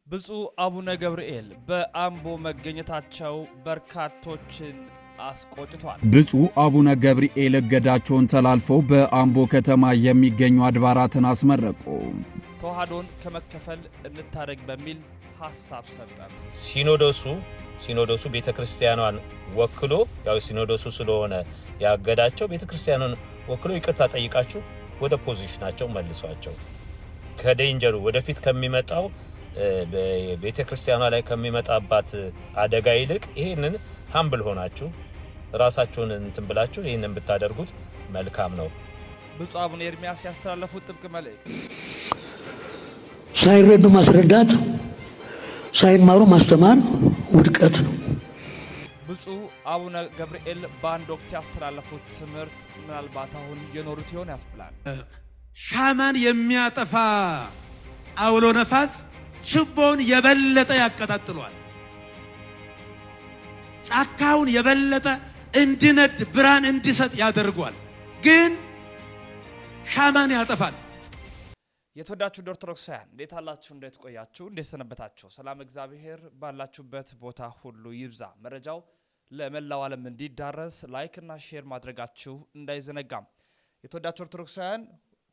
ብፁዕ አቡነ ገብርኤል በአምቦ መገኘታቸው በርካቶችን አስቆጥቷል። ብፁዕ አቡነ ገብርኤል እገዳቸውን ተላልፈው በአምቦ ከተማ የሚገኙ አድባራትን አስመረቁ። ተዋህዶን ከመከፈል እንታረግ በሚል ሐሳብ ሰጠ። ሲኖዶሱ ቤተክርስቲያኗን ወክሎ ያው ሲኖዶሱ ስለሆነ ያገዳቸው ቤተክርስቲያኗን ወክሎ ይቅርታ ጠይቃችሁ ወደ ፖዚሽናቸው መልሷቸው ከዴንጀሩ ወደፊት ከሚመጣው በቤተክርስቲያኗ ላይ ከሚመጣባት አደጋ ይልቅ ይሄንን ሃምብል ሆናችሁ ራሳችሁን እንትን ብላችሁ ይሄንን ብታደርጉት መልካም ነው። ብፁዕ አቡነ ኤርሚያስ ያስተላለፉት ጥብቅ መልእክት ሳይረዱ ማስረዳት፣ ሳይማሩ ማስተማር ውድቀት ነው። ብፁዕ አቡነ ገብርኤል በአንድ ወቅት ያስተላለፉት ትምህርት ምናልባት አሁን የኖሩት ይሆን ያስብላል። ሻማን የሚያጠፋ አውሎ ነፋስ ችቦውን የበለጠ ያቀጣጥሏል። ጫካውን የበለጠ እንዲነድ ብርሃን እንዲሰጥ ያደርጓል። ግን ሻማን ያጠፋል። የተወዳችሁ ኦርቶዶክሳውያን እንዴት አላችሁ? እንዴት ቆያችሁ? እንዴት ሰነበታችሁ? ሰላም እግዚአብሔር ባላችሁበት ቦታ ሁሉ ይብዛ። መረጃው ለመላው ዓለም እንዲዳረስ ላይክ እና ሼር ማድረጋችሁ እንዳይዘነጋም። የተወዳችሁ ኦርቶዶክሳውያን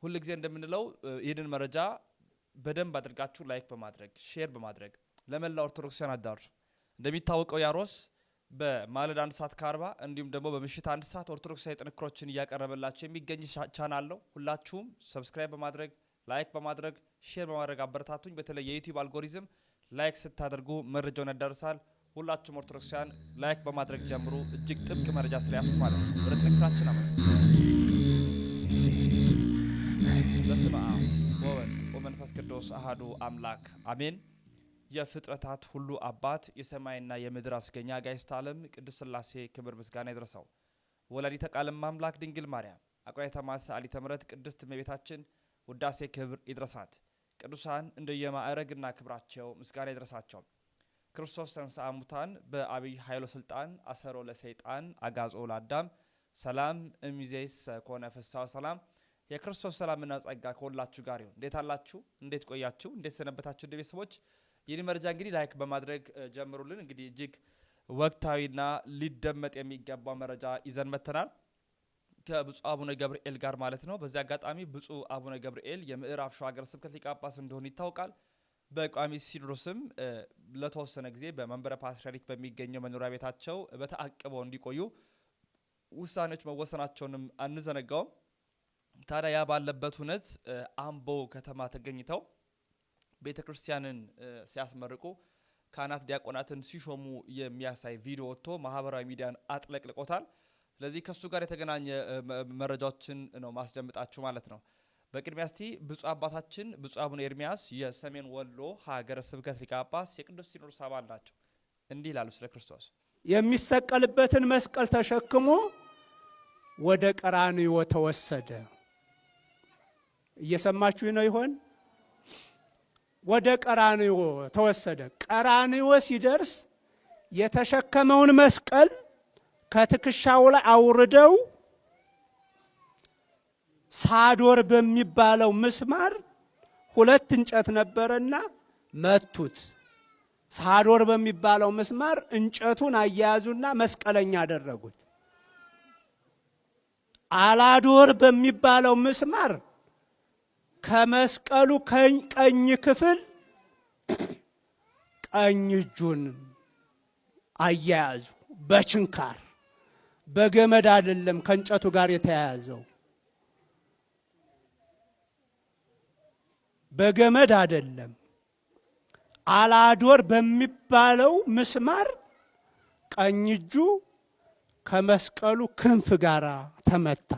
ሁልጊዜ እንደምንለው ይህንን መረጃ በደንብ አድርጋችሁ ላይክ በማድረግ ሼር በማድረግ ለመላው ኦርቶዶክሳውያን አዳርሱ። እንደሚታወቀው ያሮስ በማለዳ 1:40 እንዲሁም ደግሞ በምሽት 1 ኦርቶዶክሳዊ ጥንክሮችን እያቀረበላችሁ የሚገኝ ቻናል ነው። ሁላችሁም ሰብስክራይብ በማድረግ ላይክ በማድረግ ሼር በማድረግ አበረታቱኝ። በተለይ የዩቲዩብ አልጎሪዝም ላይክ ስታደርጉ መረጃውን ያዳርሳል። ሁላችሁም ኦርቶዶክሳውያን ላይክ በማድረግ ጀምሩ። እጅግ ጥብቅ መረጃ ስለያዝኩ ማለት ነው። ወደ ጥንክራችን አመጣ። በስመ አብ ወወልድ ወመንፈስ ቅዱስ አሐዱ አምላክ አሜን። የፍጥረታት ሁሉ አባት የሰማይና የምድር አስገኛ ጋይስት ዓለም ቅድስት ሥላሴ ክብር ምስጋና ይድረሰው። ወላዲተ ቃል አምላክ ድንግል ማርያም አቁራይተ ማሰአሊተ ምሕረት ቅድስት እመቤታችን ውዳሴ ክብር ይድረሳት። ቅዱሳን እንደየማዕረግና ክብራቸው ምስጋና ይድረሳቸው። ክርስቶስ ተንሥአ እሙታን በአብይ ኃይሎ ስልጣን አሰሮ ለሰይጣን አጋዞ ለአዳም ሰላም እምይእዜሰ ኮነ ፍስሐ ሰላም። የክርስቶስ ሰላምና ጸጋ ከሁላችሁ ጋር ይሁን። እንዴት አላችሁ? እንዴት ቆያችሁ? እንዴት ሰነበታችሁ? እንደ ቤተሰቦች ይህን መረጃ እንግዲህ ላይክ በማድረግ ጀምሩልን። እንግዲህ እጅግ ወቅታዊና ሊደመጥ የሚገባው መረጃ ይዘን መተናል ከብፁዕ አቡነ ገብርኤል ጋር ማለት ነው። በዚህ አጋጣሚ ብፁዕ አቡነ ገብርኤል የምዕራብ ሸዋ ሀገረ ስብከት ሊቀ ጳጳስ እንደሆኑ ይታወቃል። በቋሚ ሲኖዶስም ለተወሰነ ጊዜ በመንበረ ፓትርያርክ በሚገኘው መኖሪያ ቤታቸው በተአቅበው እንዲቆዩ ውሳኔዎች መወሰናቸውንም አንዘነጋውም። ታዲያ ያ ባለበት ሁነት አምቦ ከተማ ተገኝተው ቤተክርስቲያንን ሲያስመርቁ ካህናት ዲያቆናትን ሲሾሙ የሚያሳይ ቪዲዮ ወጥቶ ማህበራዊ ሚዲያን አጥለቅልቆታል። ስለዚህ ከሱ ጋር የተገናኘ መረጃዎችን ነው ማስደምጣችሁ ማለት ነው። በቅድሚያ እስቲ ብፁዕ አባታችን ብፁዕ አቡነ ኤርሚያስ የሰሜን ወሎ ሀገረ ስብከት ሊቀ ጳጳስ የቅዱስ ሲኖዶስ አባል ናቸው። እንዲህ ይላሉ ስለ ክርስቶስ። የሚሰቀልበትን መስቀል ተሸክሞ ወደ ቀራንዮ ተወሰደ። እየሰማችሁ ነው ይሆን? ወደ ቀራንዮ ተወሰደ። ቀራንዮ ሲደርስ የተሸከመውን መስቀል ከትከሻው ላይ አውርደው ሳዶር በሚባለው ምስማር 2 እንጨት ነበርና መቱት። ሳዶር በሚባለው ምስማር እንጨቱን አያያዙና መስቀለኛ አደረጉት። አላዶር በሚባለው ምስማር ከመስቀሉ ቀኝ ክፍል ቀኝ እጁን አያያዙ። በችንካር በገመድ አይደለም ከእንጨቱ ጋር የተያያዘው፣ በገመድ አይደለም። አላዶር በሚባለው ምስማር ቀኝ እጁ ከመስቀሉ ክንፍ ጋር ተመታ።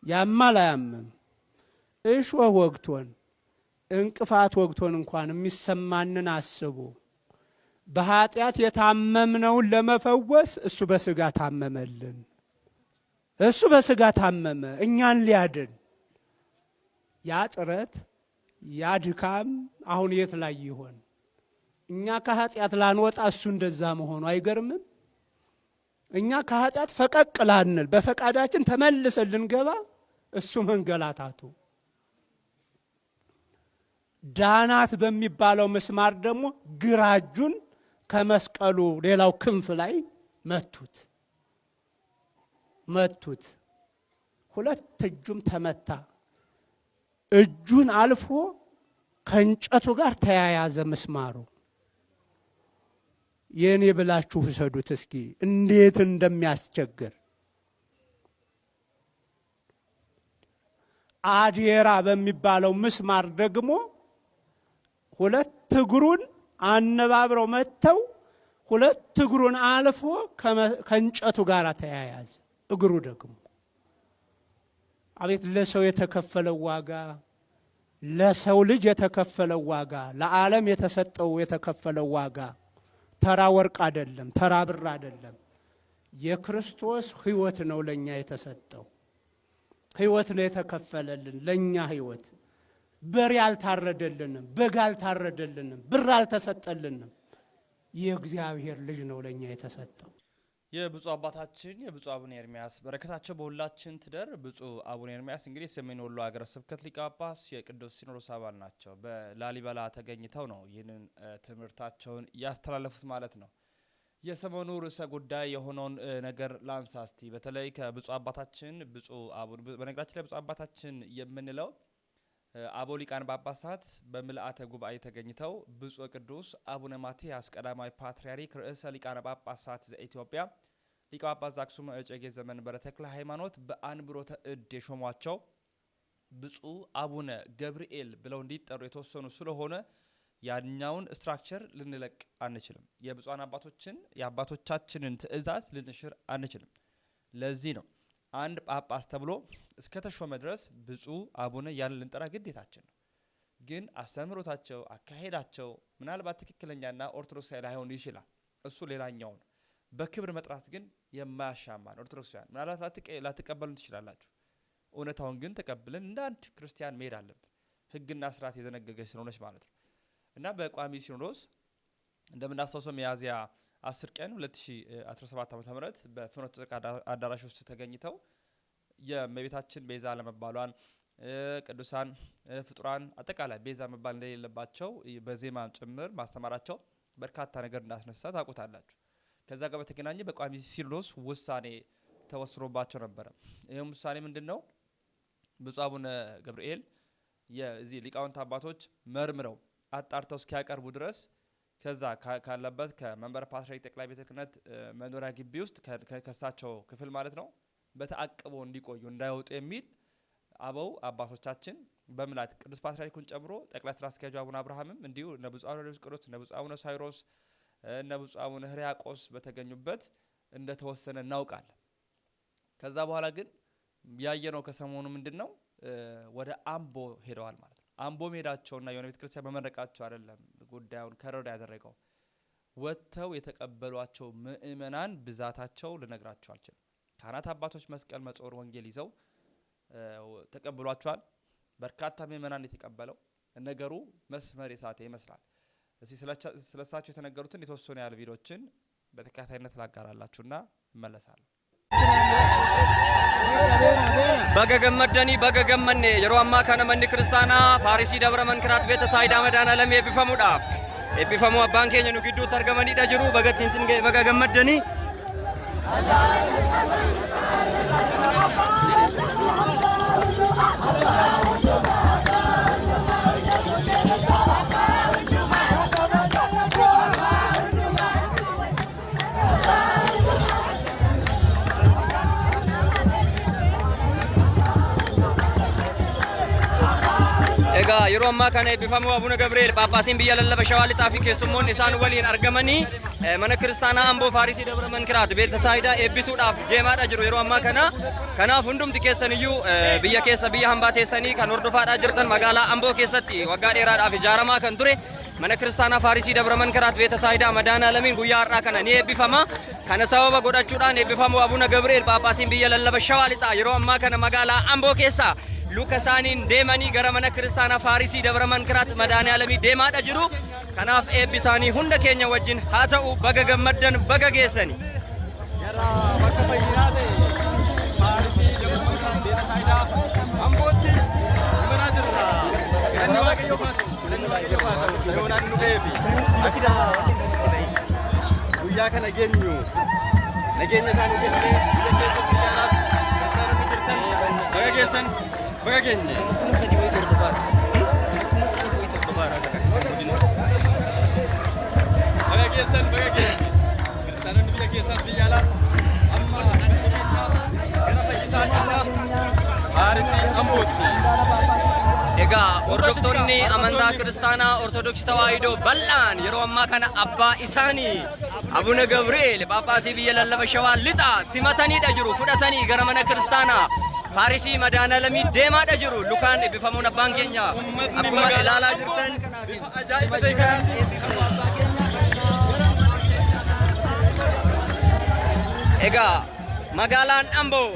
ያማላያምም እሾህ ወግቶን እንቅፋት ወግቶን እንኳን የሚሰማንን አስቡ። በኃጢአት የታመምነውን ለመፈወስ እሱ በስጋ ታመመልን። እሱ በስጋ ታመመ እኛን ሊያድን። ያ ጥረት ያ ድካም አሁን የት ላይ ይሆን? እኛ ከኃጢአት ላንወጣ እሱ እንደዛ መሆኑ አይገርምም? እኛ ከኃጢአት ፈቀቅ ላንል በፈቃዳችን ተመልሰን ልንገባ እሱ መንገላታቱ። ዳናት በሚባለው ምስማር ደግሞ ግራ እጁን ከመስቀሉ ሌላው ክንፍ ላይ መቱት። ሁለት እጁም ተመታ። እጁን አልፎ ከእንጨቱ ጋር ተያያዘ ምስማሩ። የኔ ብላችሁ ውሰዱት እስኪ እንዴት እንደሚያስቸግር። አዴራ በሚባለው ምስማር ደግሞ ሁለት እግሩን አነባብረው መተው ሁለት እግሩን አልፎ ከእንጨቱ ጋር ተያያዘ። እግሩ ደግሞ አቤት ለሰው የተከፈለው ዋጋ፣ ለሰው ልጅ የተከፈለው ዋጋ፣ ለዓለም የተከፈለው ዋጋ ተራ ወርቅ አይደለም፣ ተራ ብር አይደለም። የክርስቶስ ሕይወት ነው ለኛ የተሰጠው። ሕይወት ነው የተከፈለልን ለኛ ሕይወት። በሬ አልታረደልንም፣ በግ አልታረደልንም፣ ብር አልተሰጠልንም። የእግዚአብሔር ልጅ ነው ለኛ የተሰጠው። የብፁዕ አባታችን የብፁዕ አቡነ ኤርምያስ በረከታቸው በሁላችን ትደር። ብፁዕ አቡነ ኤርምያስ እንግዲህ የሰሜን ወሎ ሀገረ ስብከት ሊቀ ጳጳስ የቅዱስ ሲኖዶስ አባል ናቸው። በላሊበላ ተገኝተው ነው ይህንን ትምህርታቸውን ያስተላለፉት ማለት ነው። የሰሞኑ ርዕሰ ጉዳይ የሆነውን ነገር ላንሳ እስቲ። በተለይ ከብፁዕ አባታችን ብፁዕ አቡነ በነገራችን ላይ ብፁዕ አባታችን የምንለው አበው ሊቃነ ጳጳሳት በምልአተ ጉባኤ ተገኝተው ብፁዕ ቅዱስ አቡነ ማትያስ ቀዳማዊ ፓትርያርክ ርዕሰ ሊቃነ ጳጳሳት ዘኢትዮጵያ ሊቀ ጳጳስ ዘአክሱም እጨጌ ዘመንበረ ተክለ ሃይማኖት በአንብሮተ እድ የሾሟቸው ብፁዕ አቡነ ገብርኤል ብለው እንዲጠሩ የተወሰኑ ስለሆነ ያኛውን ስትራክቸር ልንለቅ አንችልም። የብፁዓን አባቶችን የአባቶቻችንን ትእዛዝ ልንሽር አንችልም። ለዚህ ነው አንድ ጳጳስ ተብሎ እስከ ተሾመ ድረስ ብፁዕ አቡነ ያን ልንጠራ ግዴታችን ነው። ግን አስተምህሮታቸው፣ አካሄዳቸው ምናልባት ትክክለኛና ኦርቶዶክሳዊ ላይሆን ይችላል። እሱ ሌላኛው ነው። በክብር መጥራት ግን የማያሻማ ነው። ኦርቶዶክሳውያን ምናልባት ላትቀበሉ ትችላላችሁ። እውነታውን ግን ተቀብለን እንደ አንድ ክርስቲያን መሄድ አለብን። ሕግና ስርዓት የዘነገገች ስለሆነች ማለት ነው። እና በቋሚ ሲኖዶስ እንደምናስታውሰው ሚያዝያ 10 ቀን 2017 ዓ.ም በፍኖተ ጽድቅ አዳራሽ ውስጥ ተገኝተው የእመቤታችን ቤዛ ለመባሏን ቅዱሳን ፍጡራን አጠቃላይ ቤዛ መባል እንደሌለባቸው በዜማ ጭምር ማስተማራቸው በርካታ ነገር እንዳስነሳ ታውቁታላችሁ። ከዛ ጋር በተገናኘ በቋሚ ሲኖዶስ ውሳኔ ተወስኖባቸው ነበረ። ይህም ውሳኔ ምንድነው? ብፁዕ አቡነ ገብርኤል የዚህ ሊቃውንት አባቶች መርምረው አጣርተው እስኪያቀርቡ ድረስ ከዛ ካለበት ከመንበረ ፓትርያርክ ጠቅላይ ቤተ ክህነት መኖሪያ ግቢ ውስጥ ከሳቸው ክፍል ማለት ነው በተአቅቦ እንዲቆዩ እንዳይወጡ የሚል አበው አባቶቻችን በምላት ቅዱስ ፓትርያርኩን ጨምሮ ጠቅላይ ስራ አስኪያጁ አቡነ አብርሃምም እንዲሁ እነ ብፁዕ አቡነ ዲዮስቆሮስ እነ ብፁዕ አቡነ ሳይሮስ እነ ብፁዕ አቡነ ሕርያቆስ በተገኙበት እንደተወሰነ እናውቃለን። ከዛ በኋላ ግን ያየነው ከሰሞኑ ምንድነው ወደ አምቦ ሄደዋል ማለት ነው። አምቦ ሄዳቸውና የሆነ ቤተ ክርስቲያን በመረቃቸው አይደለም ጉዳዩን ከረዳ ያደረገው ወጥተው የተቀበሏቸው ምእመናን ብዛታቸው ልነግራቸው አልችልም። ካህናት አባቶች መስቀል መጾር ወንጌል ይዘው ተቀብሏቸዋል። በርካታ ምእመናን የተቀበለው ነገሩ መስመር የሳተ ይመስላል። እዚህ ስለሳቸው የተነገሩትን የተወሰኑ ያህል ቪዲዮችን በተከታታይነት ላጋራላችሁና እመለሳለሁ። በገገመደኒ በገገመኔ የሮአማ ከነመኒ ክርስቲያና ፋሪሲ ደብረ መንክራት ቤተ ሳይዳ መዳና ለም የቢፈሙዳፍ የቢፈሙ አባን ኬኘ ነው ግዱ ተርገመኒ ደጅሩ በገቲን ስንገ በገገመደኒ ኤጋ የሮማ ከነ ቢፈሙ አቡነ ገብርኤል ጳጳሲን ብያለለ ሸዋል ጣፊ ከስሞን ኢሳን ወሊን አርገመኒ መነ ክርስቲያና አምቦ ፋሪሲ ደብረ መንክራት ቤተ ሳይዳ ኤቢሱ ዳፍ ጄማዳ ጅሩ የሮማ ከናፍ ሁንዱም ትከሰንዩ ብየ ከሰ ብየ ሀምባቴ ሰኒ ከኖርዶፋዳ ጅርተን መጋላ አምቦ ከሰቲ ወጋ ዴራ ዳፍ ጃራማ ከንቱሬ መነ ክርስቲያና ፋሪሲ ደብረ መንክራት ቤተ ሳይዳ መዳና ለሚን ጉያ አራ ከነ ኒ ኤቢፈማ ከነ ሰበበ ጎዳቹዳን ኤቢፈሙ አቡነ ገብርኤል ጳጳሲን ብያለለ ሸዋል ጣ የሮማ ከነ መጋላ አምቦ ከሳ ሉከሳኒን ዴመኒ ገረመነ ክርስቲያና ፋሪሲ ደብረ መንክራት መዳና ለሚ ዴማዳ ጅሩ ከናፍ ኤቢሳኒ ሁንደ ኬኛ ወጅን ሃተኡ በገገመደን በገጌሰኒ ያራ ወከፈይናቴ ፋሪሲ ደብረ መንክራት ቤተ ሳይዳ አምቦቲ ይመራጅራ ገረና ወቀዮ Egaa hordoftoonni amantaa kiristaanaa Ortodoksii Tawaahidoo bal'aan yeroo ammaa kana abbaa isaanii Abuna Gabri'eel Phaaphaasii biyya Lallaba Shawaa Lixaa simataniidha jiru. Fudhatanii gara mana kiristaanaa Faarisii Madaanalamii deemaadha jiru. Lukaan eebbifamuun abbaan keenya akkuma ilaalaa jirtan bifa ajaa'iba ta'e kanatti eebbifamu abbaa keenya. Egaa magaalaan Amboo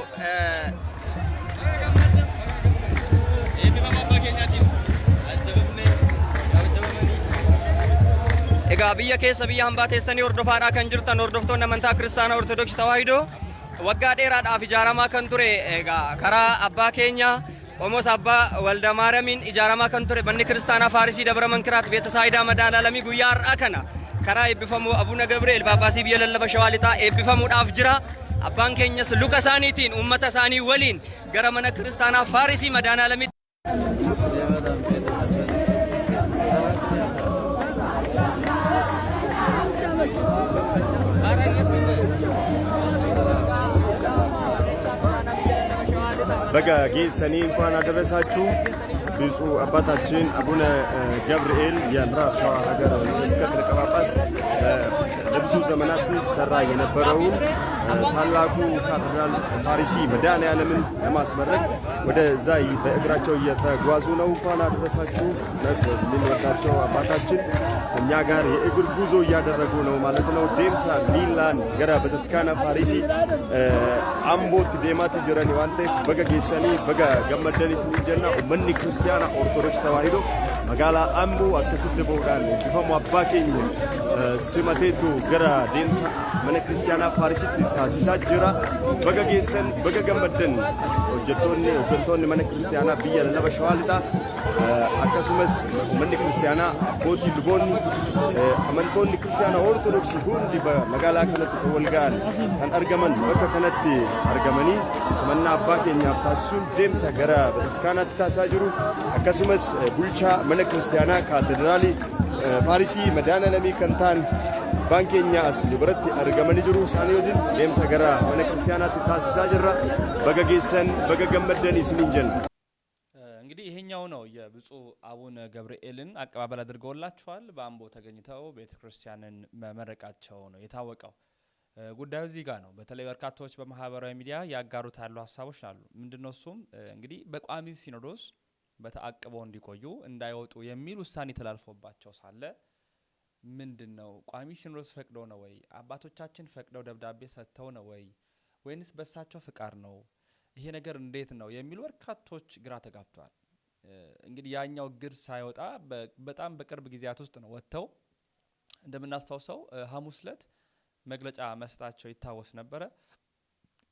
Egaa biyya keessa biyya hambaa teessanii hordofaadhaa kan jirtan hordoftoonni amantaa kiristaanaa Ortodoksii Tawaahidoo waggaa dheeraadhaaf ijaaramaa kan ture egaa karaa abbaa keenya Qomoos Abbaa Waldamaaramiin ijaaramaa kan ture manni kiristaanaa Faarisii Dabra Mankiraat Beetasaayidaa Madaalamii guyyaa har'aa kana karaa eebbifamuu Abuna Gabri'eel Phaaphaasii biyya Lallaba Shawaa Lixaa eebbifamuudhaaf jira. Abbaan keenyas luka isaaniitiin uummata isaanii waliin gara mana kiristaanaa Faarisii Madaanalamii Baga geessanii እንኳን አደረሳችሁ። ብፁዕ አባታችን አቡነ ገብርኤል የምዕራብ ሸዋ ሀገረ ስብከት ሊቀ ጳጳስ ለብዙ ዘመናት ሲሰራ የነበረውን ታላቁ ካቴድራል ፋሪሲ መድኃኔዓለምን ለማስመረቅ ወደዛ በእግራቸው እየተጓዙ ነው። እንኳን አደረሳችሁ። የምንወዳቸው አባታችን እኛ ጋር የእግር ጉዞ እያደረጉ ነው ማለት ነው። ዴምሳ ሚላን ገራ በተስካና ፋሪሲ አምቦት ዴማት ጅረኒ ዋንቴ በጋ ጌሰኒ በጋ ገመደኒ ስንጀና ኡመኒ ክርስቲያና ኦርቶዶክስ ተዋሂዶ መጋላ አምቦ አከስት ቦዳን ቢፈሙ አባኬኝ ሲመቴቱ ገራ ዴምሳ መነ ክርስቲያና ፋሪሲ ታሲሳ ጅራ በጋ ጌሰን በጋ ገመደን ሆጀቶኒ ኦገንቶኒ መነ ክርስቲያና ብየ ለለበ ሸዋ ሊጣ akkasumas uummanni kiristaanaa abbootii luboonni amantoonni kiristaanaa ortodoksii hundi magaalaa kanatti wal ga'an kan argaman bakka kanatti argamanii simannaa abbaa keenyaaf taasisuun deemsa gara bataskaanaatti taasisaa jiru. Akkasumas bulchaa mana kiristaanaa kaatedraalii Faarisii Madaanalamii kan ta'an abbaan keenya as biratti argamanii jiru. Isaanii wajjin deemsa gara mana kiristaanaatti taasisaa jirra. Baga geessan baga gammaddan isiniin jenna. እንግዲህ ይሄኛው ነው የብፁዕ አቡነ ገብርኤልን አቀባበል አድርገውላቸዋል። በአምቦ ተገኝተው ቤተክርስቲያንን መመረቃቸው ነው የታወቀው። ጉዳዩ እዚህ ጋር ነው። በተለይ በርካታዎች በማህበራዊ ሚዲያ ያጋሩት ያሉ ሀሳቦች አሉ። ምንድነው እሱም እንግዲህ በቋሚ ሲኖዶስ በተአቅበው እንዲቆዩ እንዳይወጡ የሚል ውሳኔ ተላልፎባቸው ሳለ ምንድነው ቋሚ ሲኖዶስ ፈቅዶ ነው ወይ አባቶቻችን ፈቅደው ደብዳቤ ሰጥተው ነው ወይ ወይንስ በሳቸው ፍቃድ ነው ይሄ ነገር እንዴት ነው የሚሉ በርካቶች ግራ ተጋብተዋል። እንግዲህ ያኛው ግር ሳይወጣ በጣም በቅርብ ጊዜያት ውስጥ ነው ወጥተው እንደምናስተዋውሰው ሐሙስ ዕለት መግለጫ መስጣቸው ይታወስ ነበር።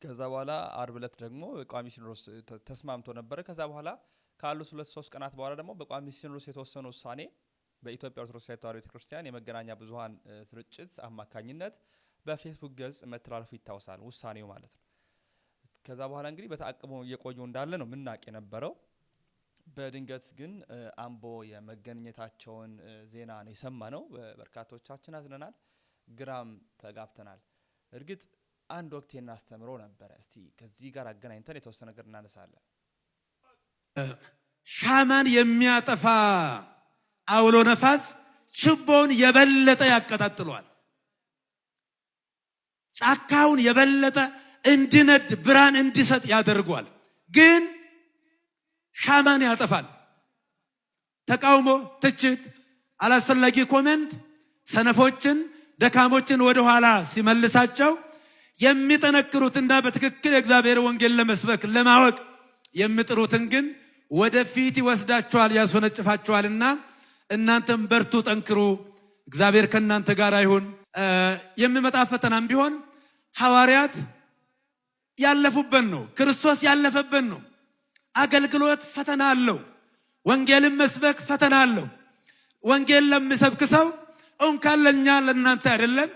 ከዛ በኋላ አርብ ዕለት ደግሞ ቋሚ ሲኖዶስ ተስማምቶ ነበር። ከዛ በኋላ ካሉት 2-3 ቀናት በኋላ ደግሞ በቋሚ ሲኖዶስ የተወሰነ ውሳኔ በኢትዮጵያ ኦርቶዶክስ ተዋሕዶ ቤተክርስቲያን የመገናኛ ብዙሃን ስርጭት አማካኝነት በፌስቡክ ገጽ መተላለፉ ይታወሳል። ውሳኔው ማለት ነው። ከዛ በኋላ እንግዲህ በተአቅቦ እየቆዩ እንዳለ ነው ምናቅ የነበረው። በድንገት ግን አምቦ የመገኘታቸውን ዜና ነው የሰማነው። በርካቶቻችን አዝነናል፣ ግራም ተጋብተናል። እርግጥ አንድ ወቅት እናስተምሮ ነበር። እስቲ ከዚህ ጋር አገናኝተን የተወሰነ ነገር እናነሳለን። ሻማን የሚያጠፋ አውሎ ነፋስ ችቦውን የበለጠ ያቀጣጥሏል። ጫካውን የበለጠ እንዲነድ ብርሃን እንዲሰጥ ያደርጓል። ግን ሻማን ያጠፋል። ተቃውሞ፣ ትችት፣ አላስፈላጊ ኮሜንት ሰነፎችን ደካሞችን ወደ ኋላ ሲመልሳቸው የሚጠነክሩትና በትክክል የእግዚአብሔር ወንጌል ለመስበክ ለማወቅ የሚጥሩትን ግን ወደፊት ይወስዳቸዋል፣ ያስወነጭፋቸዋልና እናንተም በርቱ፣ ጠንክሩ፣ እግዚአብሔር ከእናንተ ጋር ይሁን። የሚመጣ ፈተናም ቢሆን ሐዋርያት ያለፉበት ነው። ክርስቶስ ያለፈበት ነው። አገልግሎት ፈተና አለው። ወንጌልን መስበክ ፈተና አለው። ወንጌል ለሚሰብክ ሰው እንኳን ለኛ ለእናንተ አይደለም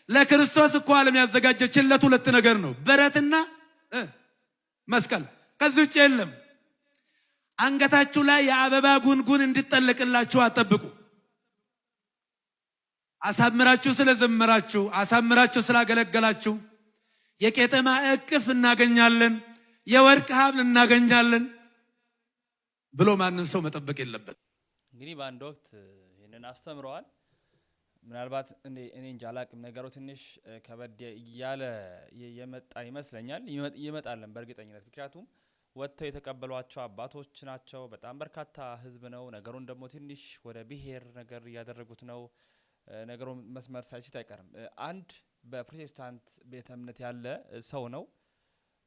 ለክርስቶስ እኮ ዓለም ያዘጋጀችለት ሁለት ነገር ነው፣ በረትና መስቀል። ከዚህ ውጭ የለም። አንገታችሁ ላይ የአበባ ጉንጉን እንድጠለቅላችሁ አጠብቁ። አሳምራችሁ ስለዘመራችሁ፣ አሳምራችሁ ስላገለገላችሁ የቄጠማ እቅፍ እናገኛለን፣ የወርቅ ሀብል እናገኛለን ብሎ ማንም ሰው መጠበቅ የለበት። እንግዲህ በአንድ ወቅት ይህንን አስተምረዋል። ምናልባት እኔ እንጃ አላቅም፣ ነገሩ ትንሽ ከበድ እያለ የመጣ ይመስለኛል። ይመጣለን በእርግጠኝነት፣ ምክንያቱም ወጥተው የተቀበሏቸው አባቶች ናቸው። በጣም በርካታ ህዝብ ነው። ነገሩን ደግሞ ትንሽ ወደ ብሔር ነገር እያደረጉት ነው። ነገሩ መስመር ሳይስት አይቀርም። አንድ በፕሮቴስታንት ቤተ እምነት ያለ ሰው ነው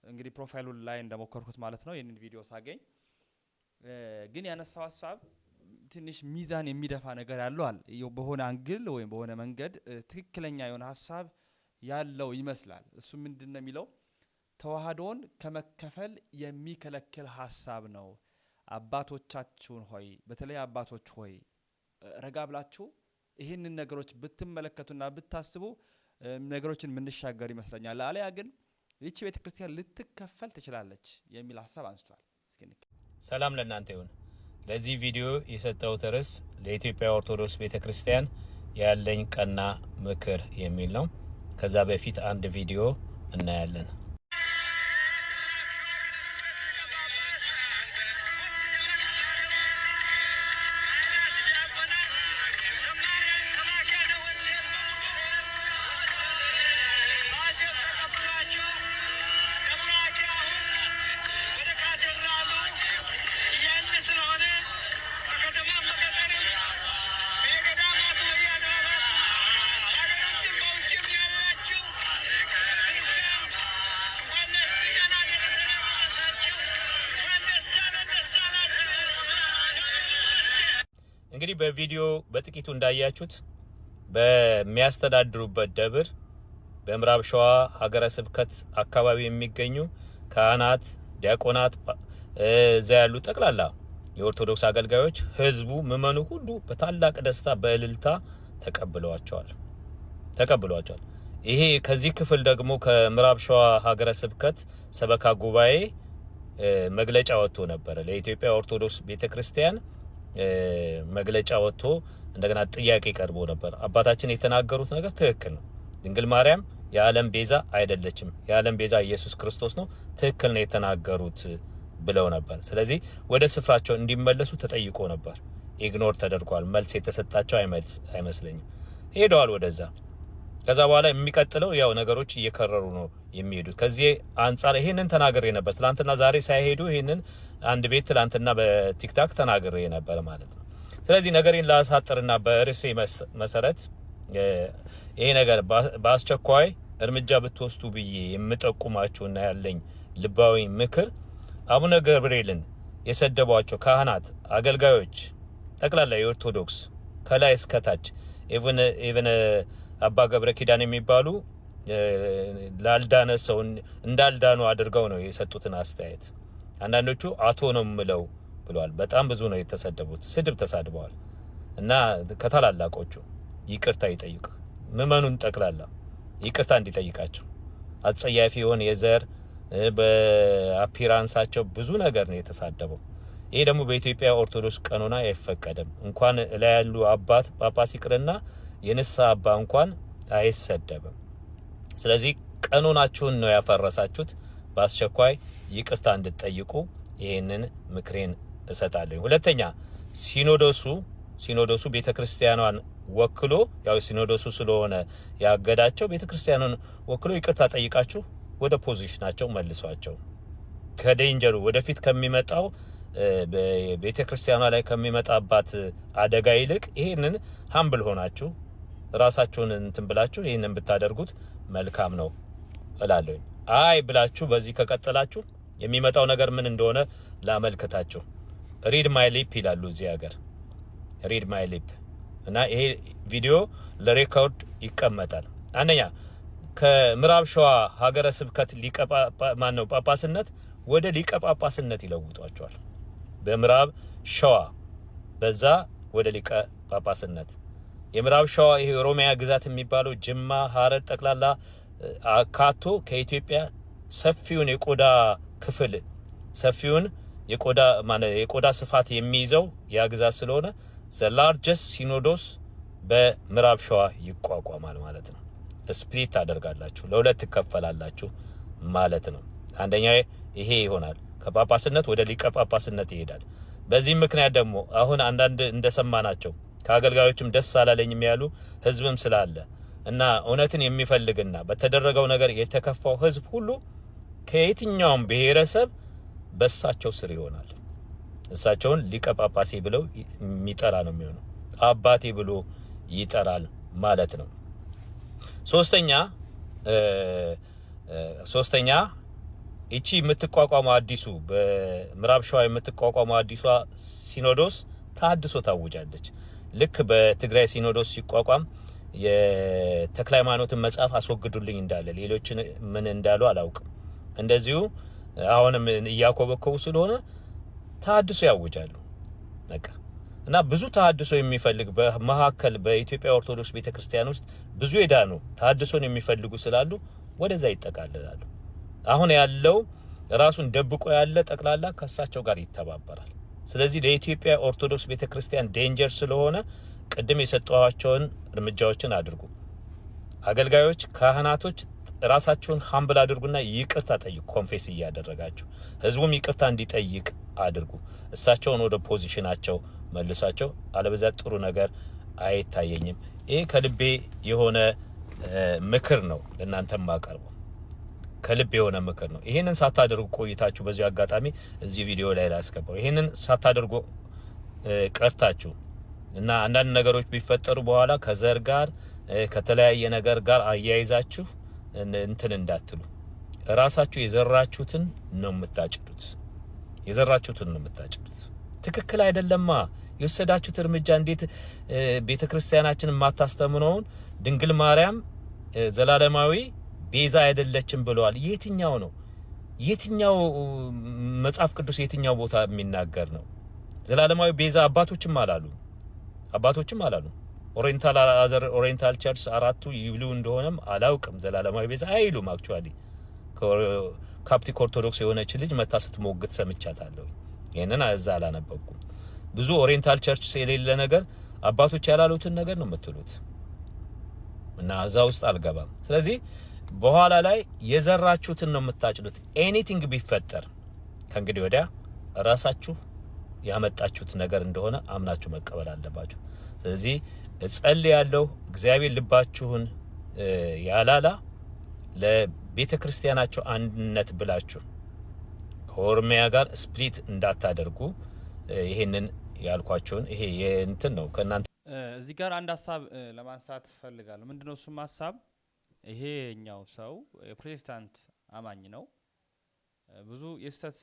እንግዲህ ፕሮፋይሉ ላይ እንደሞከርኩት ማለት ነው። ይህንን ቪዲዮ ሳገኝ ግን ያነሳው ሀሳብ ትንሽ ሚዛን የሚደፋ ነገር ያለው አለ። በሆነ አንግል ወይም በሆነ መንገድ ትክክለኛ የሆነ ሀሳብ ያለው ይመስላል። እሱ ምንድነው የሚለው? ተዋህዶን ከመከፈል የሚከለክል ሀሳብ ነው። አባቶቻችሁን ሆይ፣ በተለይ አባቶች ሆይ ረጋ ብላችሁ ይህንን ነገሮች ብትመለከቱና ብታስቡ ነገሮችን ምንሻገር ይመስለኛል። አለያ ግን ይህች ቤተክርስቲያን ልትከፈል ትችላለች የሚል ሀሳብ አንስቷል። ሰላም ለእናንተ ይሁን። ለዚህ ቪዲዮ የሰጠሁት ርዕስ ለኢትዮጵያ ኦርቶዶክስ ቤተክርስቲያን ያለኝ ቀና ምክር የሚል ነው። ከዛ በፊት አንድ ቪዲዮ እናያለን። እንግዲህ በቪዲዮ በጥቂቱ እንዳያችሁት በሚያስተዳድሩበት ደብር በምዕራብ ሸዋ ሀገረ ስብከት አካባቢ የሚገኙ ካህናት፣ ዲያቆናት፣ እዛ ያሉ ጠቅላላ የኦርቶዶክስ አገልጋዮች፣ ህዝቡ፣ ምእመኑ ሁሉ በታላቅ ደስታ በእልልታ ተቀብለዋቸዋል። ይሄ ከዚህ ክፍል ደግሞ ከምዕራብ ሸዋ ሀገረ ስብከት ሰበካ ጉባኤ መግለጫ ወጥቶ ነበር። ለኢትዮጵያ ኦርቶዶክስ ቤተክርስቲያን መግለጫ ወጥቶ እንደገና ጥያቄ ቀርቦ ነበር። አባታችን የተናገሩት ነገር ትክክል ነው። ድንግል ማርያም የዓለም ቤዛ አይደለችም፣ የዓለም ቤዛ ኢየሱስ ክርስቶስ ነው፣ ትክክል ነው የተናገሩት ብለው ነበር። ስለዚህ ወደ ስፍራቸው እንዲመለሱ ተጠይቆ ነበር። ኢግኖር ተደርጓል። መልስ የተሰጣቸው አይመስለኝም። ሄደዋል ወደዛ። ከዛ በኋላ የሚቀጥለው ያው ነገሮች እየከረሩ ነው የሚሄዱት። ከዚህ አንጻር ይሄንን ተናግሬ ነበር ትላንትና፣ ዛሬ ሳይሄዱ ይሄንን አንድ ቤት ትላንትና በቲክታክ ተናግሬ ነበር ማለት ነው። ስለዚህ ነገሬን ላሳጥርና በርዕሴ መሰረት ይሄ ነገር በአስቸኳይ እርምጃ ብትወስዱ ብዬ የምጠቁማችሁና ያለኝ ልባዊ ምክር አቡነ ገብርኤልን የሰደቧቸው ካህናት፣ አገልጋዮች ጠቅላላ የኦርቶዶክስ ከላይ እስከታች ኢቭን አባ ገብረ ኪዳን የሚባሉ ላልዳነ ሰው እንዳልዳኑ አድርገው ነው የሰጡትን አስተያየት። አንዳንዶቹ አቶ ነው ምለው ብለዋል። በጣም ብዙ ነው የተሰደቡት፣ ስድብ ተሳድበዋል። እና ከታላላቆቹ ይቅርታ ይጠይቅ፣ ምእመኑን ጠቅላላ ይቅርታ እንዲጠይቃቸው። አጸያፊ የሆነ የዘር በአፒራንሳቸው ብዙ ነገር ነው የተሳደበው። ይሄ ደግሞ በኢትዮጵያ ኦርቶዶክስ ቀኖና አይፈቀድም። እንኳን ላይ ያሉ አባት ጳጳስ ይቅርና የንስሐ አባ እንኳን አይሰደብም። ስለዚህ ቀኖናችሁን ነው ያፈረሳችሁት። በአስቸኳይ ይቅርታ እንድትጠይቁ ይሄንን ምክሬን እሰጣለሁ። ሁለተኛ ሲኖዶሱ ቤተክርስቲያኗን ወክሎ ያው ሲኖዶሱ ስለሆነ ያገዳቸው ቤተክርስቲያኑን ወክሎ ይቅርታ ጠይቃችሁ ወደ ፖዚሽናቸው መልሷቸው። ከዴንጀሩ ወደፊት ከሚመጣው ቤተክርስቲያኗ ላይ ከሚመጣባት አደጋ ይልቅ ይሄንን ሃምብል ሆናችሁ ራሳችሁን እንትን ብላችሁ ይሄንን ብታደርጉት መልካም ነው እላለሁ። አይ ብላችሁ በዚህ ከቀጠላችሁ የሚመጣው ነገር ምን እንደሆነ ላመልክታችሁ። ሪድ ማይ ሊፕ ይላሉ እዚህ ሀገር፣ ሪድ ማይ ሊፕ። እና ይሄ ቪዲዮ ለሬኮርድ ይቀመጣል። አንደኛ ከምዕራብ ሸዋ ሀገረ ስብከት ጳጳስነት ወደ ሊቀ ጳጳስነት ይለውጧቸዋል። በምዕራብ ሸዋ በዛ ወደ ሊቀ ጳጳስነት። የምዕራብ ሸዋ ይሄ ኦሮሚያ ግዛት የሚባለው ጅማ፣ ሀረር ጠቅላላ አካቶ ከኢትዮጵያ ሰፊውን የቆዳ ክፍል ሰፊውን የቆዳ ስፋት የሚይዘው ያ ግዛት ስለሆነ ዘ ላርጀስት ሲኖዶስ በምዕራብ ሸዋ ይቋቋማል ማለት ነው። ስፕሊት ታደርጋላችሁ፣ ለሁለት ትከፈላላችሁ ማለት ነው። አንደኛ ይሄ ይሆናል፣ ከጳጳስነት ወደ ሊቀ ጳጳስነት ይሄዳል። በዚህ ምክንያት ደግሞ አሁን አንዳንድ እንደሰማናቸው ከአገልጋዮችም ደስ አላለኝም ያሉ ህዝብም ስላለ እና እውነትን የሚፈልግና በተደረገው ነገር የተከፋው ህዝብ ሁሉ ከየትኛውም ብሔረሰብ በእሳቸው ስር ይሆናል። እሳቸውን ሊቀ ጳጳሴ ብለው የሚጠራ ነው የሚሆነው፣ አባቴ ብሎ ይጠራል ማለት ነው። ሶስተኛ እቺ የምትቋቋመው አዲሱ በምዕራብ ሸዋ የምትቋቋመው አዲሷ ሲኖዶስ ታድሶ ታውጃለች። ልክ በትግራይ ሲኖዶስ ሲቋቋም የተክለ ሃይማኖትን መጽሐፍ አስወግዱልኝ እንዳለ ሌሎችን ምን እንዳሉ አላውቅም፣ እንደዚሁ አሁንም እያኮበኮቡ ስለሆነ ታድሶ ያውጃሉ። በቃ እና ብዙ ታድሶ የሚፈልግ በመሐከል በኢትዮጵያ ኦርቶዶክስ ቤተክርስቲያን ውስጥ ብዙ የዳኑ ታድሶን የሚፈልጉ ስላሉ ወደዛ ይጠቃልላሉ። አሁን ያለው ራሱን ደብቆ ያለ ጠቅላላ ከሳቸው ጋር ይተባበራል። ስለዚህ ለኢትዮጵያ ኦርቶዶክስ ቤተክርስቲያን ዴንጀር ስለሆነ ቅድም የሰጧቸውን እርምጃዎችን አድርጉ። አገልጋዮች፣ ካህናቶች ራሳቸውን ሃምብል አድርጉና ይቅርታ ጠይቁ። ኮንፌስ እያደረጋችሁ ህዝቡም ይቅርታ እንዲጠይቅ አድርጉ። እሳቸውን ወደ ፖዚሽናቸው መልሳቸው። አለበዛ ጥሩ ነገር አይታየኝም። ይሄ ከልቤ የሆነ ምክር ነው ለእናንተም ማቀርበው፣ ከልብ የሆነ ምክር ነው። ይሄንን ሳታደርጉ ቆይታችሁ በዚህ አጋጣሚ እዚህ ቪዲዮ ላይ ላስገባው። ይሄንን ሳታደርጉ ቀርታችሁ እና አንዳንድ ነገሮች ቢፈጠሩ በኋላ ከዘር ጋር ከተለያየ ነገር ጋር አያይዛችሁ እንትን እንዳትሉ። ራሳችሁ የዘራችሁትን ነው የምታጭዱት። ትክክል አይደለማ። የወሰዳችሁት እርምጃ እንዴት ቤተክርስቲያናችንን ማታስተምነውን ድንግል ማርያም ዘላለማዊ ቤዛ አይደለችም ብለዋል። የትኛው ነው? የትኛው መጽሐፍ ቅዱስ የትኛው ቦታ የሚናገር ነው? ዘላለማዊ ቤዛ አባቶችም አላሉ። ኦሪየንታል ቸርች አራቱ ይብሉ እንደሆነም አላውቅም። ዘላለማዊ ቤዛ አይሉም። አክቹአሊ ካፕቲክ ኦርቶዶክስ የሆነች ልጅ መታ ስትሞግት ሰምቻታለሁ። ይሄንን እዛ አላነበብኩም። ብዙ ኦሪየንታል ቸርች የሌለ ነገር አባቶች ያላሉትን ነገር ነው የምትሉት እና እዛ ውስጥ አልገባም። ስለዚህ በኋላ ላይ የዘራችሁትን ነው የምታጭዱት። ኤኒቲንግ ቢፈጠር ከእንግዲህ ወዲያ ራሳችሁ ያመጣችሁት ነገር እንደሆነ አምናችሁ መቀበል አለባችሁ። ስለዚህ እጸልያለሁ እግዚአብሔር ልባችሁን ያላላ ለቤተክርስቲያናችሁ አንድነት ብላችሁ ከኦሮሚያ ጋር ስፕሊት እንዳታደርጉ ይሄንን ያልኳችሁን ይሄ እንትን ነው። ከናንተ እዚህ ጋር አንድ ሀሳብ ለማንሳት ፈልጋለሁ። ምንድነው እሱም ሀሳብ ይሄኛው ሰው የፕሮቴስታንት አማኝ ነው። ብዙ የስተት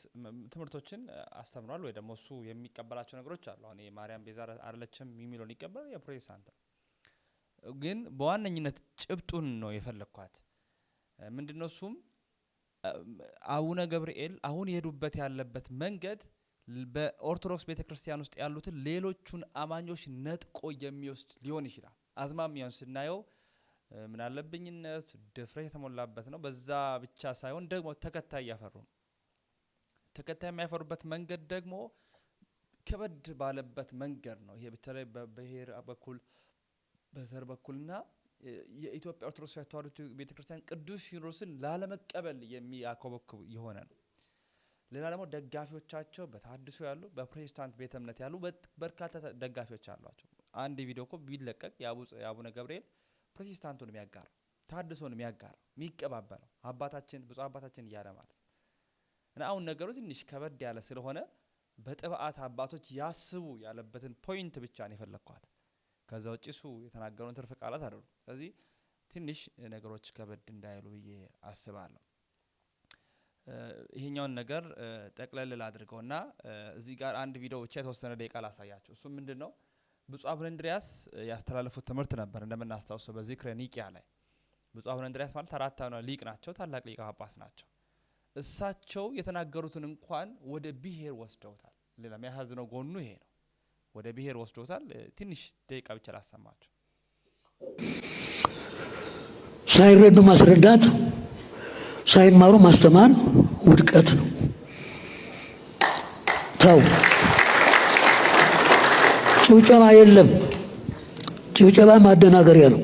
ትምህርቶችን አስተምሯል ወይ ደግሞ እሱ የሚቀበላቸው ነገሮች አሉ። አሁን የማርያም ቤዛ አይደለችም የሚለውን ይቀበል የፕሮቴስታንት ነው። ግን በዋነኝነት ጭብጡን ነው የፈለኳት። ምንድነው እሱም አቡነ ገብርኤል አሁን የሄዱበት ያለበት መንገድ በኦርቶዶክስ ቤተክርስቲያን ውስጥ ያሉትን ሌሎቹን አማኞች ነጥቆ የሚወስድ ሊሆን ይችላል። አዝማሚያውን ስናየው ምን አለብኝነት ድፍረት የተሞላበት ነው። በዛ ብቻ ሳይሆን ደግሞ ተከታይ ያፈሩ ነው። ተከታይ የሚያፈሩበት መንገድ ደግሞ ከበድ ባለበት መንገድ ነው። ይሄ በተለይ በብሔር በኩል በዘር በኩልና የኢትዮጵያ ኦርቶዶክስ ተዋሕዶ ቤተክርስቲያን ቅዱስ ሲኖዶስን ላለመቀበል የሚያኮበኩብ የሆነ ነው። ሌላ ደግሞ ደጋፊዎቻቸው በታድሶ ያሉ በፕሮቴስታንት ቤተ እምነት ያሉ በርካታ ደጋፊዎች አሏቸው። አንድ ቪዲዮ እኮ ቢለቀቅ የአቡነ ገብርኤል ፕሮቴስታንቱን የሚያጋራ ታድሶን የሚያጋራ የሚቀባበለው አባታችን ብፁዕ አባታችን እያለ ማለት እና አሁን ነገሩ ትንሽ ከበድ ያለ ስለሆነ በጥብዓት አባቶች ያስቡ ያለበትን ፖይንት ብቻ ነው የፈለኳት። ከዛ ውጪ እሱ የተናገሩን ትርፍ ቃላት አይደሉም። ስለዚህ ትንሽ ነገሮች ከበድ እንዳይሉ ብዬ አስባለሁ። ይሄኛውን ነገር ጠቅለል አድርገውና እዚህ ጋር አንድ ቪዲዮ ብቻ የተወሰነ ደቂቃ ላሳያችሁ። እሱ ምንድነው ብፁዕ አቡነ እንድርያስ ያስተላለፉት ትምህርት ነበር። እንደምናስታውሰው በዚክረ ኒቂያ ላይ ብፁዕ አቡነ እንድርያስ ማለት አራተኛ ሊቅ ናቸው፣ ታላቅ ሊቀ ጳጳስ ናቸው። እሳቸው የተናገሩትን እንኳን ወደ ብሔር ወስደውታል። ሌላ የሚያሳዝነው ጎኑ ይሄ ነው። ወደ ብሔር ወስዶታል። ትንሽ ደቂቃ ብቻ ላሰማችሁ። ሳይረዱ ማስረዳት፣ ሳይማሩ ማስተማር ውድቀት ነው። ተው፣ ጭብጨባ የለም። ጭብጨባ ማደናገሪያ ነው።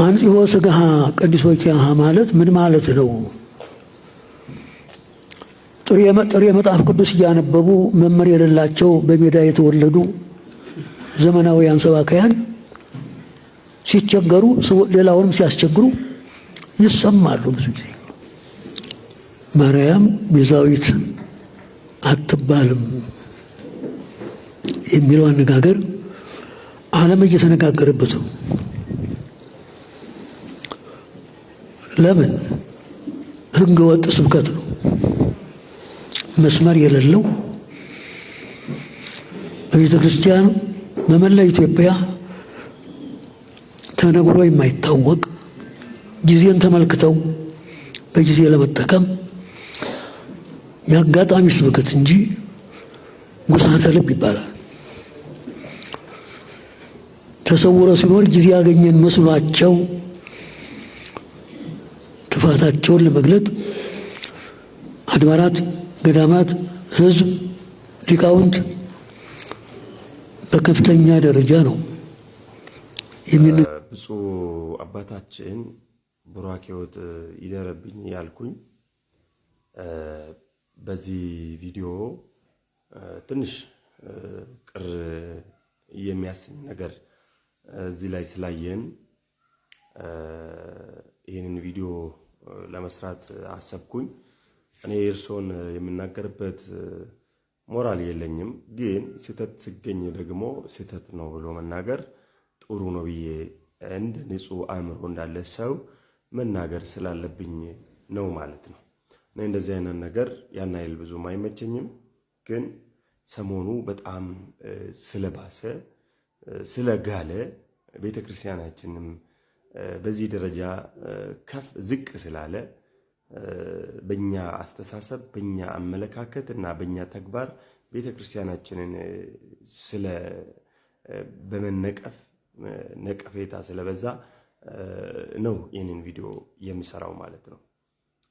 አንጽሖ ሥጋሃ ቅዱሶኪሃ ማለት ምን ማለት ነው? ጥሬ መጽሐፍ ቅዱስ እያነበቡ መመር የሌላቸው በሜዳ የተወለዱ ዘመናዊያን ሰባክያን ሲቸገሩ ሌላውንም ሲያስቸግሩ ይሰማሉ። ብዙ ጊዜ ማርያም ቤዛዊት አትባልም የሚለው አነጋገር ዓለም እየተነጋገረበት ነው። ለምን? ሕገ ወጥ ስብከት ነው። መስመር የሌለው በቤተ ክርስቲያን በመላ ኢትዮጵያ ተነግሮ የማይታወቅ ጊዜን ተመልክተው በጊዜ ለመጠቀም የአጋጣሚ ስብከት እንጂ ጉሳተ ልብ ይባላል። ተሰውሮ ሲኖር ጊዜ ያገኘን መስሏቸው ጥፋታቸውን ለመግለጥ አድባራት፣ ገዳማት፣ ሕዝብ፣ ሊቃውንት በከፍተኛ ደረጃ ነው ብፁዕ አባታችን ቡራኬዎት ይደረብኝ ያልኩኝ በዚህ ቪዲዮ ትንሽ ቅር የሚያሰኝ ነገር እዚህ ላይ ስላየን ይህንን ቪዲዮ ለመስራት አሰብኩኝ። እኔ እርሶን የምናገርበት ሞራል የለኝም፣ ግን ስህተት ሲገኝ ደግሞ ስህተት ነው ብሎ መናገር ጥሩ ነው ብዬ እንደ ንጹህ አእምሮ እንዳለ ሰው መናገር ስላለብኝ ነው ማለት ነው። እኔ እንደዚህ አይነት ነገር ያን ያህል ብዙም አይመቸኝም፣ ግን ሰሞኑ በጣም ስለባሰ ስለጋለ ቤተክርስቲያናችንም በዚህ ደረጃ ከፍ ዝቅ ስላለ በእኛ አስተሳሰብ፣ በእኛ አመለካከት እና በእኛ ተግባር ቤተክርስቲያናችንን ስለ በመነቀፍ ነቀፌታ ስለበዛ ነው ይህንን ቪዲዮ የሚሰራው ማለት ነው።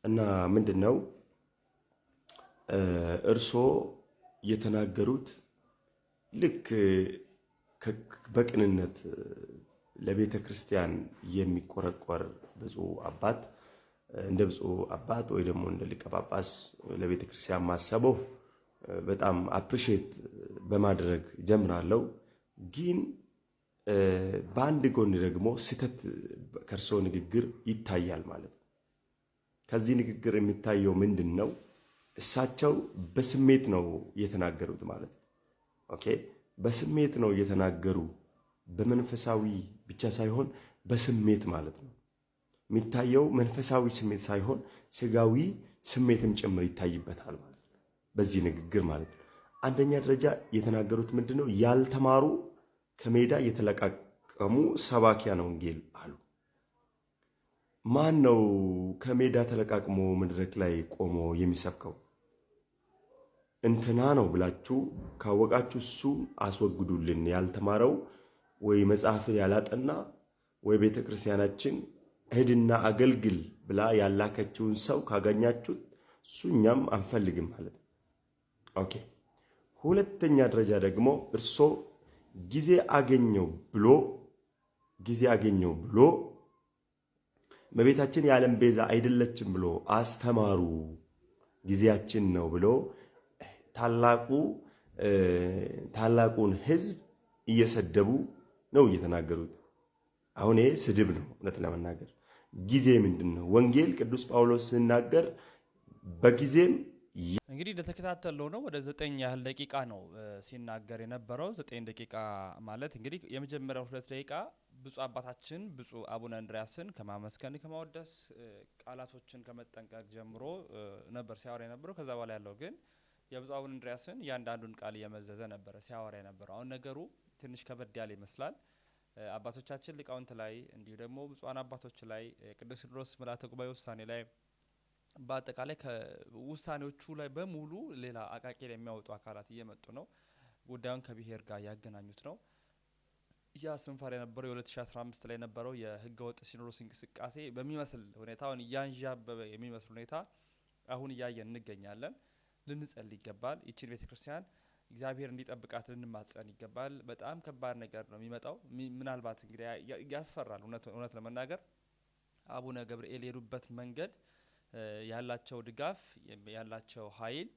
እና ምንድነው እርሶ የተናገሩት ልክ በቅንነት ለቤተ ክርስቲያን የሚቆረቆር ብፁዕ አባት እንደ ብፁዕ አባት ወይ ደግሞ እንደ ሊቀ ጳጳስ ለቤተ ክርስቲያን ማሰበው በጣም አፕሪሼት በማድረግ ጀምራለሁ። ግን በአንድ ጎን ደግሞ ስህተት ከእርሶ ንግግር ይታያል ማለት ነው። ከዚህ ንግግር የሚታየው ምንድን ነው? እሳቸው በስሜት ነው የተናገሩት ማለት ነው። ኦኬ፣ በስሜት ነው የተናገሩ፣ በመንፈሳዊ ብቻ ሳይሆን በስሜት ማለት ነው። የሚታየው መንፈሳዊ ስሜት ሳይሆን ስጋዊ ስሜትም ጭምር ይታይበታል ማለት ነው በዚህ ንግግር ማለት ነው። አንደኛ ደረጃ የተናገሩት ምንድነው? ያልተማሩ ከሜዳ የተለቃቀሙ ሰባኪያነ ወንጌል አሉ። ማን ነው ከሜዳ ተለቃቅሞ መድረክ ላይ ቆሞ የሚሰብከው? እንትና ነው ብላችሁ ካወቃችሁ እሱ አስወግዱልን። ያልተማረው ወይ መጽሐፍን ያላጠና ወይ ቤተክርስቲያናችን ሄድና አገልግል ብላ ያላከችውን ሰው ካገኛችሁት እሱ እኛም አንፈልግም ማለት ነው። ኦኬ። ሁለተኛ ደረጃ ደግሞ እርሶ ጊዜ አገኘው ብሎ እመቤታችን የዓለም ቤዛ አይደለችም ብሎ አስተማሩ። ጊዜያችን ነው ብሎ ታላቁን ሕዝብ እየሰደቡ ነው እየተናገሩት። አሁን ይሄ ስድብ ነው እውነት ለመናገር። ጊዜ ምንድነው? ወንጌል ቅዱስ ጳውሎስ ሲናገር በጊዜም እንግዲህ እንደተከታተለው ነው ወደ 9 ያህል ደቂቃ ነው ሲናገር የነበረው። 9 ደቂቃ ማለት እንግዲህ የመጀመሪያው 2 ደቂቃ ብፁዕ አባታችን ብፁዕ አቡነ እንድርያስን ከማመስገን ከማወደስ ቃላቶችን ከመጠንቀቅ ጀምሮ ነበር ሲያወራ የነበረው። ከዛ በኋላ ያለው ግን የብፁዕ አቡነ እንድርያስን ያንዳንዱን ቃል እየመዘዘ ነበር ሲያወራ የነበረው። አሁን ነገሩ ትንሽ ከበድ ያለ ይመስላል። አባቶቻችን ሊቃውንት ላይ እንዲሁ ደግሞ ብፁዓን አባቶች ላይ ቅዱስ ሲኖዶስ ምልዓተ ጉባኤ ውሳኔ ላይ በአጠቃላይ ከውሳኔዎቹ ላይ በሙሉ ሌላ አቃቂር የሚያወጡ አካላት እየመጡ ነው። ጉዳዩን ከብሔር ጋር ያገናኙት ነው። ያ ስንፈር የነበረው የ2015 ላይ የነበረው የህገወጥ ሲኖዶስ እንቅስቃሴ በሚመስል ሁኔታ አሁን ያንዣበበ የሚመስል ሁኔታ አሁን እያየን እንገኛለን። ልንጸልይ ይገባል። ይችን ቤተክርስቲያን እግዚአብሔር እንዲጠብቃት ልንማጸን ይገባል። በጣም ከባድ ነገር ነው የሚመጣው። ምናልባት እንግዲህ ያስፈራል። እውነት ለመናገር አቡነ ገብርኤል የሄዱበት መንገድ ያላቸው ድጋፍ ያላቸው ኃይል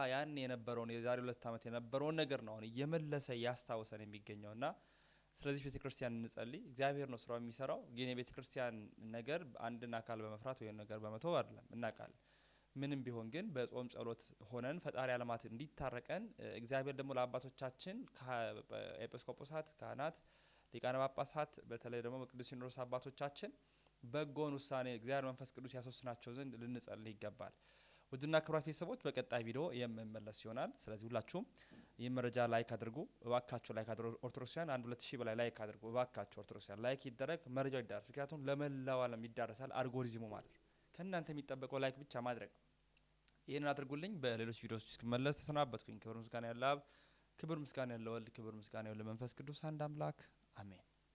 ያን የነበረውን የዛሬ 2 ዓመት የነበረውን ነገር ነው አሁን እየመለሰ ያስታውሰን የሚገኘውና ስለዚህ ቤተክርስቲያን እንጸልይ። እግዚአብሔር ነው ስራው የሚሰራው። ግን የቤተክርስቲያን ነገር አንድን አካል በመፍራት ወይ ነገር በመተው አይደለም እናውቃለን። ምንም ቢሆን ግን በጾም ጸሎት ሆነን ፈጣሪ ዓለማት እንዲታረቀን እግዚአብሔር ደግሞ ለአባቶቻችን ኤጲስቆጶሳት፣ ካህናት፣ ሊቃነ ጳጳሳት በተለይ ደግሞ በቅዱስ ሲኖዶስ አባቶቻችን በጎን ውሳኔ እግዚአብሔር መንፈስ ቅዱስ ያስወስናቸው ዘንድ ልንጸልይ ይገባል። ውድና ክብራት ቤተሰቦች በቀጣይ ቪዲዮ የምመለስ ይሆናል። ስለዚህ ሁላችሁም ይህ መረጃ ላይክ አድርጉ እባካችሁ። ላይክ አድርጉ ኦርቶዶክሳውያን 1-2 በላይ ላይክ አድርጉ እባካችሁ ኦርቶዶክሳውያን ላይክ ይደረግ፣ መረጃው ይዳረስ። ምክንያቱም ለመላው ዓለም ይዳረሳል አልጎሪዝሙ ማለት ነው። ከእናንተ የሚጠበቀው ላይክ ብቻ ማድረግ። ይህንን አድርጉልኝ። በሌሎች ቪዲዮዎች እስክመለስ ተሰናበትኩኝ። ክብር ምስጋና ያለ አብ፣ ክብር ምስጋና ያለ ወልድ፣ ክብር ምስጋና ያለ መንፈስ ቅዱስ አንድ አምላክ አሜን።